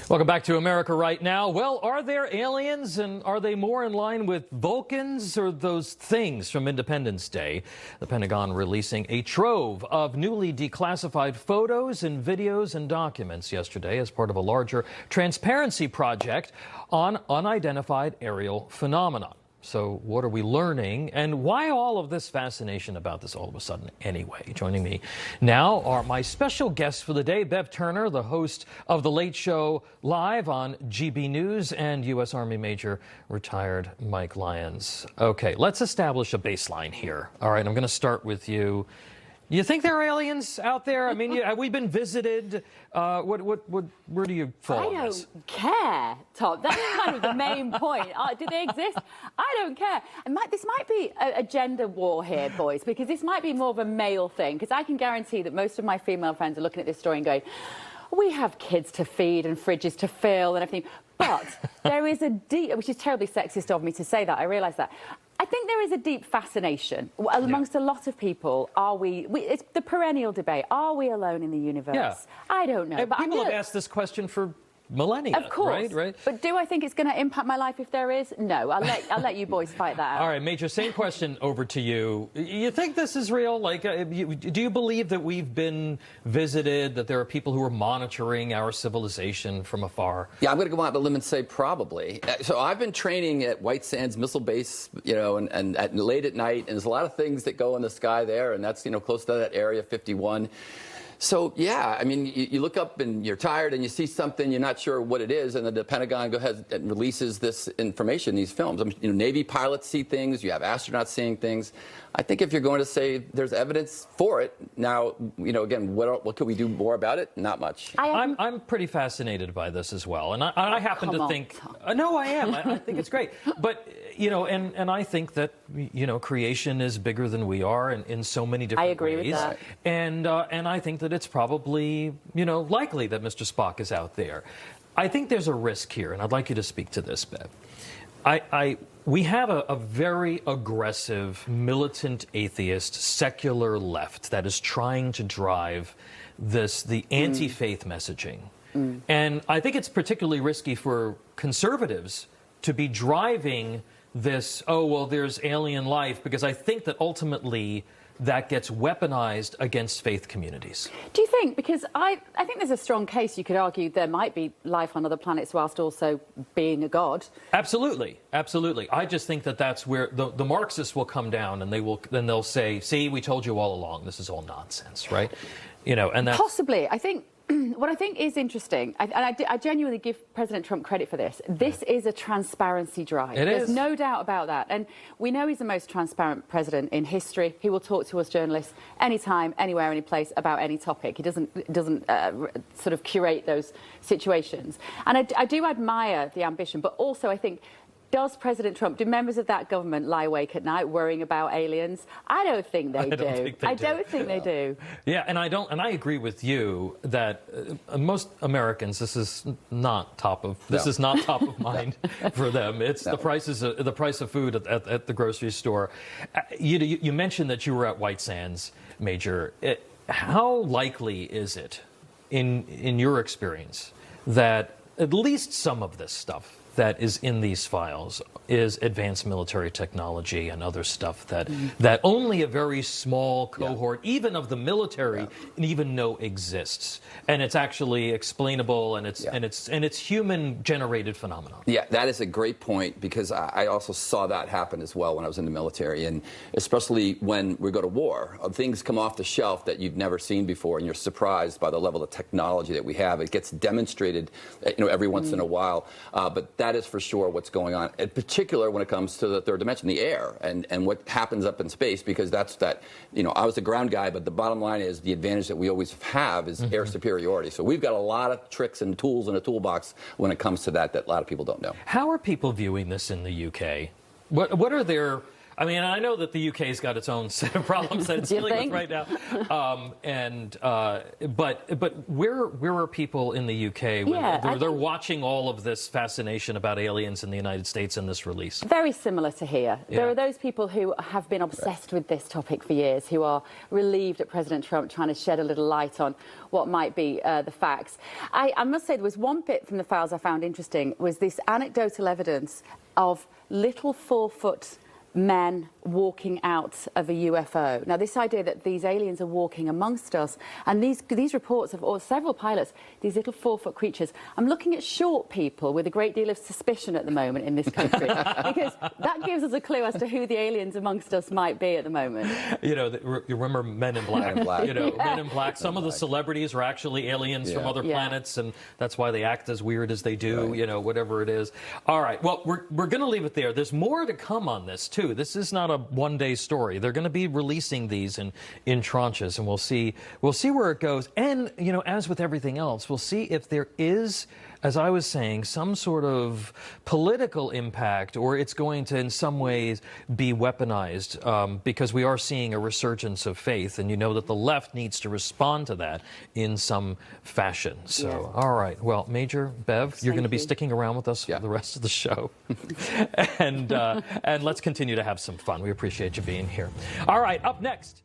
Welcome back to America Right Now. Well, are there aliens, and are they more in line with Vulcans or those things from Independence Day? The Pentagon releasing a trove of newly declassified photos and videos and documents yesterday as part of a larger transparency project on unidentified aerial phenomena. So what are we learning, and why all of this fascination about this all of a sudden anyway? Joining me now are my special guests for the day, Bev Turner, the host of The Late Show Live on GB News, and U.S. Army Major retired Mike Lyons. Okay, let's establish a baseline here. All right, I'm going to start with you. You think there are aliens out there? I mean, have we been visited? Where do you fall on this? I don't care, Tom. That's kind of the main point. Do they exist? I don't care. And this might be a gender war here, boys, because this might be more of a male thing, because I can guarantee that most of my female friends are looking at this story and going, we have kids to feed and fridges to fill and everything. But there is a deep, which is terribly sexist of me to say that, I realise that. I think there is a deep fascination amongst a lot of people. It's the perennial debate. Are we alone in the universe? Yeah. I don't know. But people have asked this question for millennia. Of course. Right? But do I think it's going to impact my life if there is? No. I'll let you boys fight that out. All right, Major, same question over to you. You think this is real? Like, do you believe that we've been visited, that there are people who are monitoring our civilization from afar? Yeah, I'm going to go out on a limb and say probably. So I've been training at White Sands Missile Base, and late at night, and there's a lot of things that go in the sky there, and that's, close to that Area 51. So, yeah, I mean, you look up and you're tired and you see something, you're not sure what it is, and then the Pentagon goes ahead and releases this information, these films. I mean, Navy pilots see things, you have astronauts seeing things. I think if you're going to say there's evidence for it, now, again, what could we do more about it? Not much. I'm pretty fascinated by this as well, and I happen to think, no, I am. I think it's great, but and I think that creation is bigger than we are in so many different ways. I agree with that, and I think that it's probably likely that Mr. Spock is out there. I think there's a risk here, and I'd like you to speak to this, Bev. We have a very aggressive, militant, atheist, secular left that is trying to drive the anti-faith messaging. And I think it's particularly risky for conservatives to be driving this, oh, well, there's alien life, because I think that ultimately that gets weaponized against faith communities. Do you think? Because I think there's a strong case you could argue there might be life on other planets whilst also being a god. Absolutely, absolutely. I just think that that's where the Marxists will come down, and they'll say, see, we told you all along, this is all nonsense, right? And that's... Possibly. I think what I think is interesting, and I genuinely give President Trump credit for this, this is a transparency drive. There's no doubt about that. And we know he's the most transparent president in history. He will talk to us journalists anytime, anywhere, any place about any topic. He doesn't sort of curate those situations. And I do admire the ambition, but also I think, does President Trump, do members of that government lie awake at night worrying about aliens? I don't think they do. I don't think they do. Yeah, and I agree with you that most Americans, this is not top of mind for them. It's the price of food at the grocery store. You mentioned that you were at White Sands, Major. How likely is it, in your experience, that at least some of this stuff that is in these files is advanced military technology and other stuff that only a very small cohort, even of the military, even know exists, and it's actually explainable, and it's human generated phenomenon? Yeah, that is a great point, because I also saw that happen as well when I was in the military, and especially when we go to war, things come off the shelf that you've never seen before, and you're surprised by the level of technology that we have. It gets demonstrated, every once in a while, but that is for sure what's going on, in particular when it comes to the third dimension, the air, and what happens up in space, because I was a ground guy, but the bottom line is the advantage that we always have is air superiority. So we've got a lot of tricks and tools in a toolbox when it comes to that a lot of people don't know. How are people viewing this in the UK? What are their... I mean, I know that the UK's got its own set of problems that it's dealing with right now. But where are people in the UK when they're watching all of this fascination about aliens in the United States in this release? Very similar to here. Yeah. There are those people who have been obsessed with this topic for years, who are relieved at President Trump trying to shed a little light on what might be the facts. I must say there was one bit from the files I found interesting, was this anecdotal evidence of little 4-foot men walking out of a UFO. Now, this idea that these aliens are walking amongst us, and these reports of several pilots, these little 4-foot creatures. I'm looking at short people with a great deal of suspicion at the moment in this country, because that gives us a clue as to who the aliens amongst us might be at the moment. You know, you remember Men in Black? Men in Black. You know, Men in Black. Some of the celebrities are actually aliens from other planets, and that's why they act as weird as they do. You know, whatever it is. All right. Well, we're going to leave it there. There's more to come on this too. This is not a one-day story. They're going to be releasing these in tranches, and we'll see where it goes. And, you know, as with everything else, we'll see if there is, as I was saying, some sort of political impact, or it's going to in some ways be weaponized, because we are seeing a resurgence of faith, and you know that the left needs to respond to that in some fashion. So, all right. Well, Major, Bev, you're going to be sticking around with us for the rest of the show. and let's continue to have some fun. We appreciate you being here. All right, up next.